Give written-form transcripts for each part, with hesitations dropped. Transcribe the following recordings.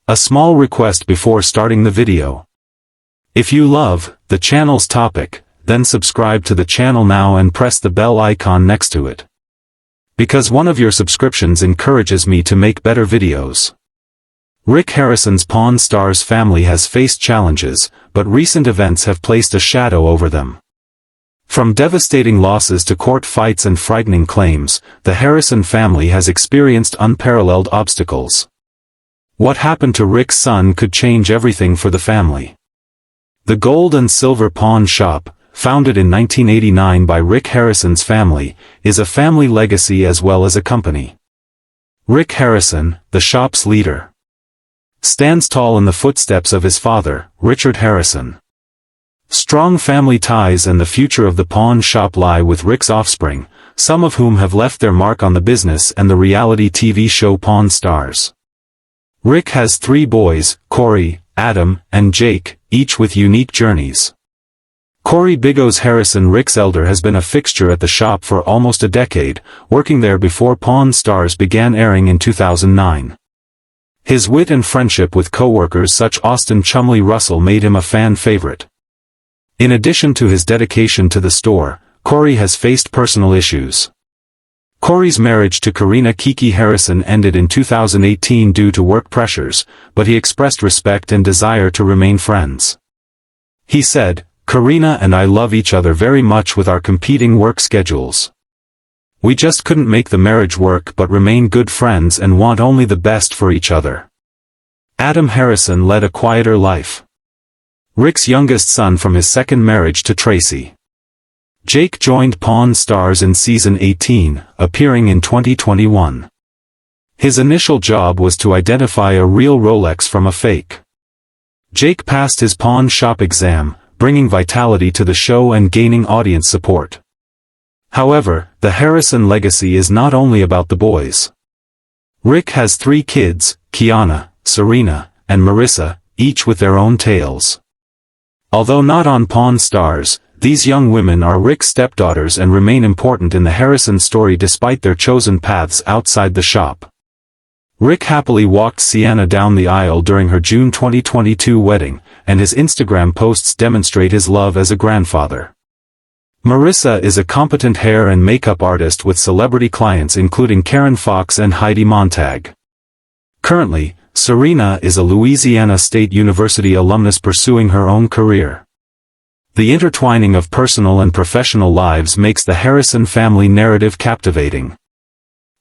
A small request before starting the video. If you love the channel's topic, then subscribe to the channel now and press the bell icon next to it. Because one of your subscriptions encourages me to make better videos. Rick Harrison's Pawn Stars family has faced challenges, but recent events have placed a shadow over them. From devastating losses to court fights and frightening claims, the Harrison family has experienced unparalleled obstacles. What happened to Rick's son could change everything for the family. The Gold and Silver Pawn Shop, founded in 1989 by Rick Harrison's family, is a family legacy as well as a company. Rick Harrison, the shop's leader, stands tall in the footsteps of his father, Richard Harrison. Strong family ties and the future of the pawn shop lie with Rick's offspring, some of whom have left their mark on the business and the reality TV show Pawn Stars. Rick has 3 boys, Corey, Adam, and Jake, each with unique journeys. Corey Biggos Harrison, Rick's elder, has been a fixture at the shop for almost a decade, working there before Pawn Stars began airing in 2009. His wit and friendship with co-workers such Austin Chumley Russell made him a fan favorite. In addition to his dedication to the store, Corey has faced personal issues. Corey's marriage to Karina Kiki Harrison ended in 2018 due to work pressures, but he expressed respect and desire to remain friends. He said, "Karina and I love each other very much with our competing work schedules. We just couldn't make the marriage work but remain good friends and want only the best for each other." Adam Harrison led a quieter life. Rick's youngest son from his second marriage to Tracy. Jake joined Pawn Stars in season 18, appearing in 2021. His initial job was to identify a real Rolex from a fake. Jake passed his pawn shop exam, bringing vitality to the show and gaining audience support. However, the Harrison legacy is not only about the boys. Rick has 3 kids, Kiana, Serena, and Marissa, each with their own tales. Although not on Pawn Stars, these young women are Rick's stepdaughters and remain important in the Harrison story despite their chosen paths outside the shop. Rick happily walked Sienna down the aisle during her June 2022 wedding, and his Instagram posts demonstrate his love as a grandfather. Marissa is a competent hair and makeup artist with celebrity clients including Karen Fox and Heidi Montag. Currently, Serena is a Louisiana State University alumnus pursuing her own career. The intertwining of personal and professional lives makes the Harrison family narrative captivating.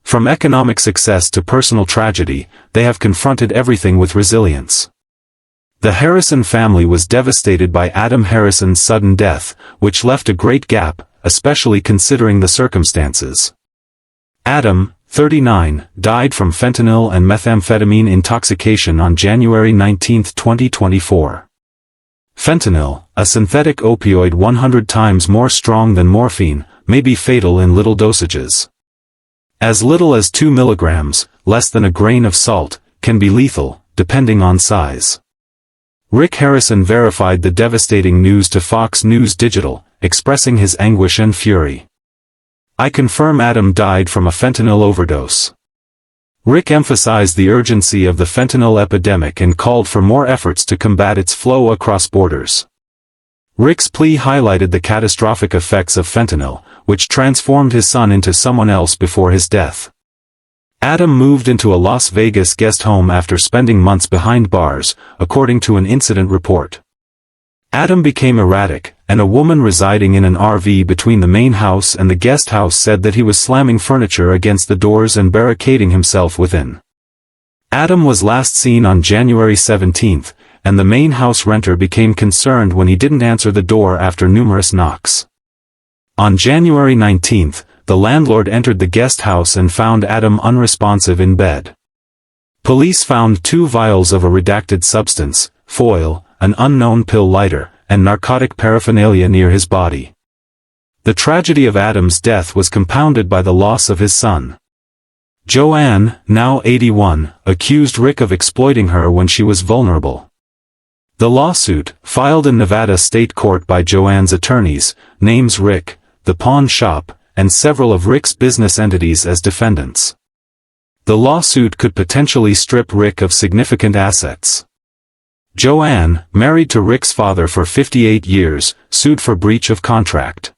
From economic success to personal tragedy, they have confronted everything with resilience. The Harrison family was devastated by Adam Harrison's sudden death, which left a great gap, especially considering the circumstances. Adam, 39, died from fentanyl and methamphetamine intoxication on January 19, 2024. Fentanyl, a synthetic opioid 100 times more strong than morphine, may be fatal in little dosages. As little as 2 milligrams, less than a grain of salt, can be lethal, depending on size. Rick Harrison verified the devastating news to Fox News Digital, expressing his anguish and fury. "I confirm Adam died from a fentanyl overdose." Rick emphasized the urgency of the fentanyl epidemic and called for more efforts to combat its flow across borders. Rick's plea highlighted the catastrophic effects of fentanyl, which transformed his son into someone else before his death. Adam moved into a Las Vegas guest home after spending months behind bars, according to an incident report. Adam became erratic, and a woman residing in an RV between the main house and the guest house said that he was slamming furniture against the doors and barricading himself within. Adam was last seen on January 17, and the main house renter became concerned when he didn't answer the door after numerous knocks. On January 19, the landlord entered the guest house and found Adam unresponsive in bed. Police found 2 vials of a redacted substance, foil, an unknown pill lighter, and narcotic paraphernalia near his body. The tragedy of Adam's death was compounded by the loss of his son. Joanne, now 81, accused Rick of exploiting her when she was vulnerable. The lawsuit, filed in Nevada State Court by Joanne's attorneys, names Rick, the pawn shop, and several of Rick's business entities as defendants. The lawsuit could potentially strip Rick of significant assets. Joanne, married to Rick's father for 58 years, sued for breach of contract.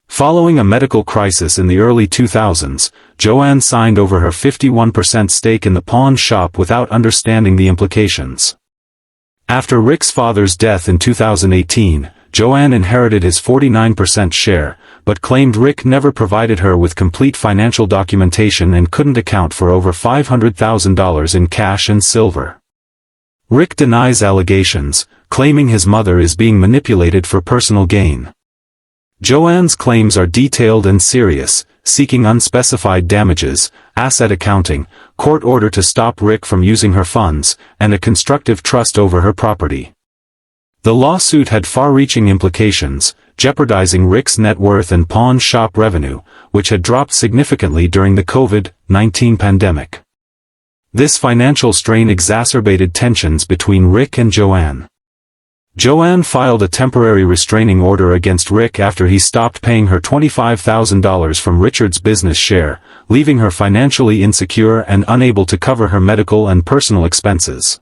Following a medical crisis in the early 2000s, Joanne signed over her 51% stake in the pawn shop without understanding the implications. After Rick's father's death in 2018, Joanne inherited his 49% share, but claimed Rick never provided her with complete financial documentation and couldn't account for over $500,000 in cash and silver. Rick denies allegations, claiming his mother is being manipulated for personal gain. Joanne's claims are detailed and serious, seeking unspecified damages, asset accounting, court order to stop Rick from using her funds, and a constructive trust over her property. The lawsuit had far-reaching implications, jeopardizing Rick's net worth and pawn shop revenue, which had dropped significantly during the COVID-19 pandemic. This financial strain exacerbated tensions between Rick and Joanne. Joanne filed a temporary restraining order against Rick after he stopped paying her $25,000 from Richard's business share, leaving her financially insecure and unable to cover her medical and personal expenses.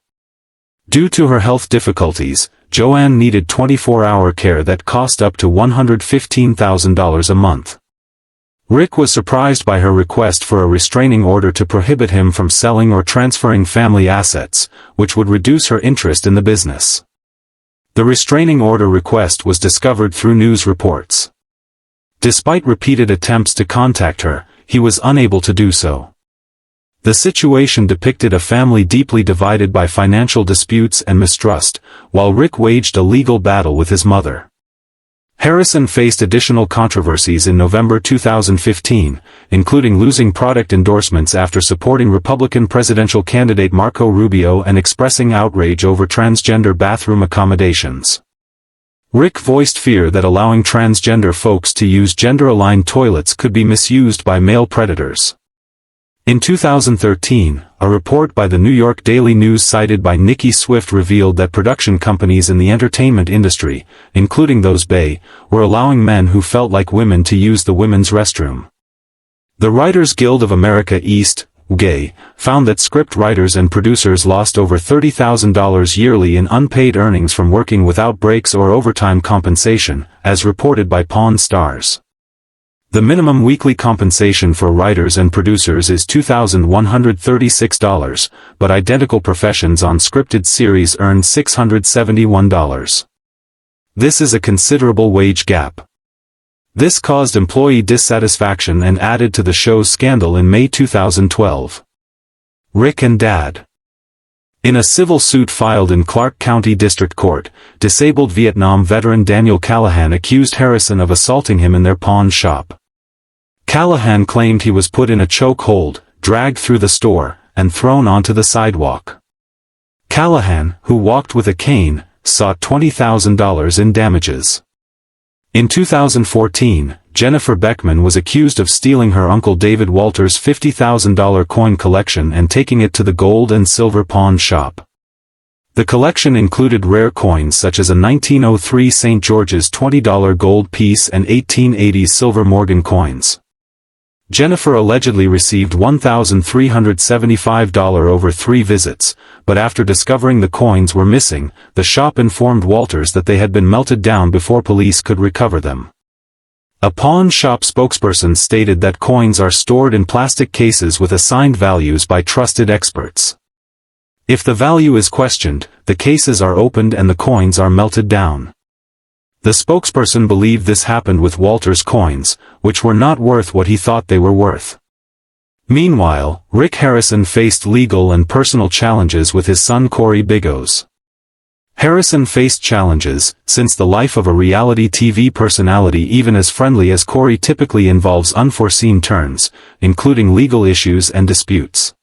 Due to her health difficulties, Joanne needed 24-hour care that cost up to $115,000 a month. Rick was surprised by her request for a restraining order to prohibit him from selling or transferring family assets, which would reduce her interest in the business. The restraining order request was discovered through news reports. Despite repeated attempts to contact her, he was unable to do so. The situation depicted a family deeply divided by financial disputes and mistrust, while Rick waged a legal battle with his mother. Harrison faced additional controversies in November 2015, including losing product endorsements after supporting Republican presidential candidate Marco Rubio and expressing outrage over transgender bathroom accommodations. Rick voiced fear that allowing transgender folks to use gender-aligned toilets could be misused by male predators. In 2013, a report by the New York Daily News cited by Nicki Swift revealed that production companies in the entertainment industry, including those Bay, were allowing men who felt like women to use the women's restroom. The Writers Guild of America East, WGA, found that script writers and producers lost over $30,000 yearly in unpaid earnings from working without breaks or overtime compensation, as reported by Pawn Stars. The minimum weekly compensation for writers and producers is $2,136, but identical professions on scripted series earn $671. This is a considerable wage gap. This caused employee dissatisfaction and added to the show's scandal in May 2012. Rick and Dad. In a civil suit filed in Clark County District Court, disabled Vietnam veteran Daniel Callahan accused Harrison of assaulting him in their pawn shop. Callahan claimed he was put in a choke hold, dragged through the store, and thrown onto the sidewalk. Callahan, who walked with a cane, sought $20,000 in damages. In 2014, Jennifer Beckman was accused of stealing her uncle David Walter's $50,000 coin collection and taking it to the gold and silver pawn shop. The collection included rare coins such as a 1903 St. George's $20 gold piece and 1880s silver Morgan coins. Jennifer allegedly received $1,375 over 3 visits, but after discovering the coins were missing, the shop informed Walters that they had been melted down before police could recover them. A pawn shop spokesperson stated that coins are stored in plastic cases with assigned values by trusted experts. If the value is questioned, the cases are opened and the coins are melted down. The spokesperson believed this happened with Walter's coins, which were not worth what he thought they were worth. Meanwhile, Rick Harrison faced legal and personal challenges with his son Corey Bigos. Harrison faced challenges, since the life of a reality TV personality even as friendly as Corey typically involves unforeseen turns, including legal issues and disputes.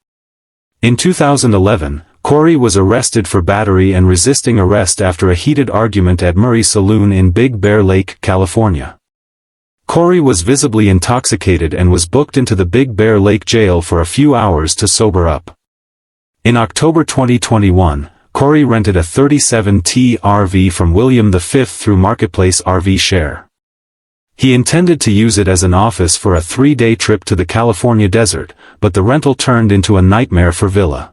In 2011, Corey was arrested for battery and resisting arrest after a heated argument at Murray's Saloon in Big Bear Lake, California. Corey was visibly intoxicated and was booked into the Big Bear Lake jail for a few hours to sober up. In October 2021, Corey rented a 37T RV from William V through Marketplace RV Share. He intended to use it as an office for a 3-day trip to the California desert, but the rental turned into a nightmare for Villa.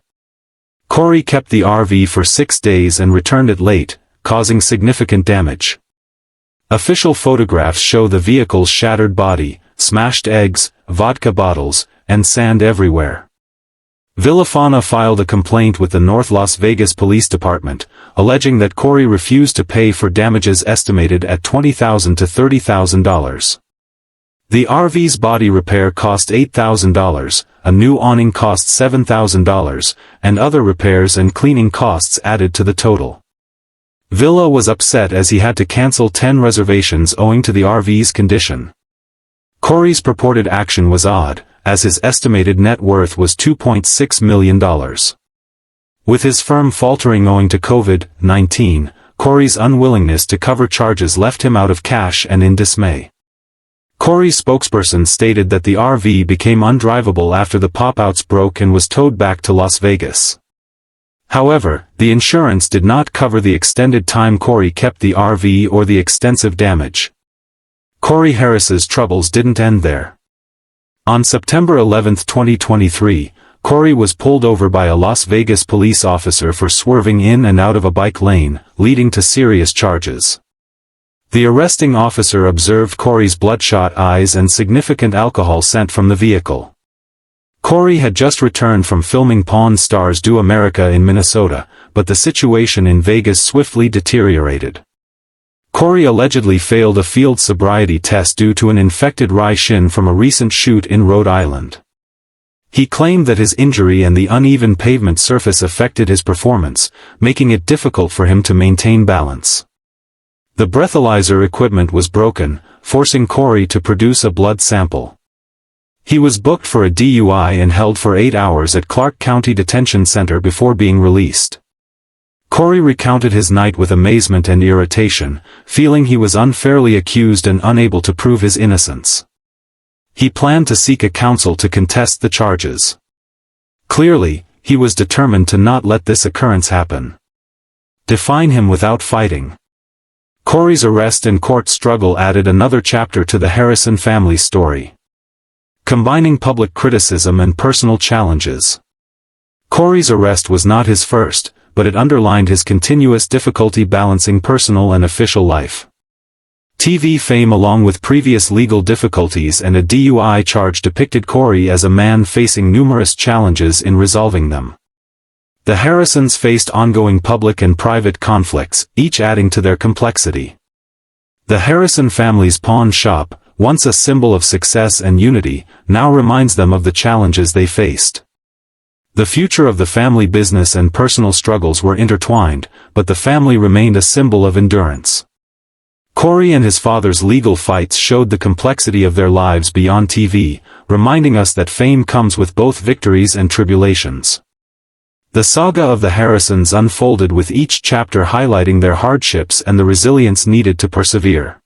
Corey kept the RV for 6 days and returned it late, causing significant damage. Official photographs show the vehicle's shattered body, smashed eggs, vodka bottles, and sand everywhere. Villafana filed a complaint with the North Las Vegas Police Department, alleging that Corey refused to pay for damages estimated at $20,000 to $30,000. The RV's body repair cost $8,000, a new awning cost $7,000, and other repairs and cleaning costs added to the total. Villa was upset as he had to cancel 10 reservations owing to the RV's condition. Corey's purported action was odd, as his estimated net worth was $2.6 million. With his firm faltering owing to COVID-19, Corey's unwillingness to cover charges left him out of cash and in dismay. Corey's spokesperson stated that the RV became undrivable after the pop-outs broke and was towed back to Las Vegas. However, the insurance did not cover the extended time Corey kept the RV or the extensive damage. Corey Harris's troubles didn't end there. On September 11, 2023, Corey was pulled over by a Las Vegas police officer for swerving in and out of a bike lane, leading to serious charges. The arresting officer observed Corey's bloodshot eyes and significant alcohol scent from the vehicle. Corey had just returned from filming Pawn Stars Do America in Minnesota, but the situation in Vegas swiftly deteriorated. Corey allegedly failed a field sobriety test due to an infected rye shin from a recent shoot in Rhode Island. He claimed that his injury and the uneven pavement surface affected his performance, making it difficult for him to maintain balance. The breathalyzer equipment was broken, forcing Corey to produce a blood sample. He was booked for a DUI and held for 8 hours at Clark County Detention Center before being released. Corey recounted his night with amazement and irritation, feeling he was unfairly accused and unable to prove his innocence. He planned to seek a counsel to contest the charges. Clearly, he was determined to not let this occurrence happen. Define him without fighting. Corey's arrest and court struggle added another chapter to the Harrison family's story, combining public criticism and personal challenges. Corey's arrest was not his first, but it underlined his continuous difficulty balancing personal and official life. TV fame along with previous legal difficulties and a DUI charge depicted Corey as a man facing numerous challenges in resolving them. The Harrisons faced ongoing public and private conflicts, each adding to their complexity. The Harrison family's pawn shop, once a symbol of success and unity, now reminds them of the challenges they faced. The future of the family business and personal struggles were intertwined, but the family remained a symbol of endurance. Corey and his father's legal fights showed the complexity of their lives beyond TV, reminding us that fame comes with both victories and tribulations. The saga of the Harrisons unfolded with each chapter highlighting their hardships and the resilience needed to persevere.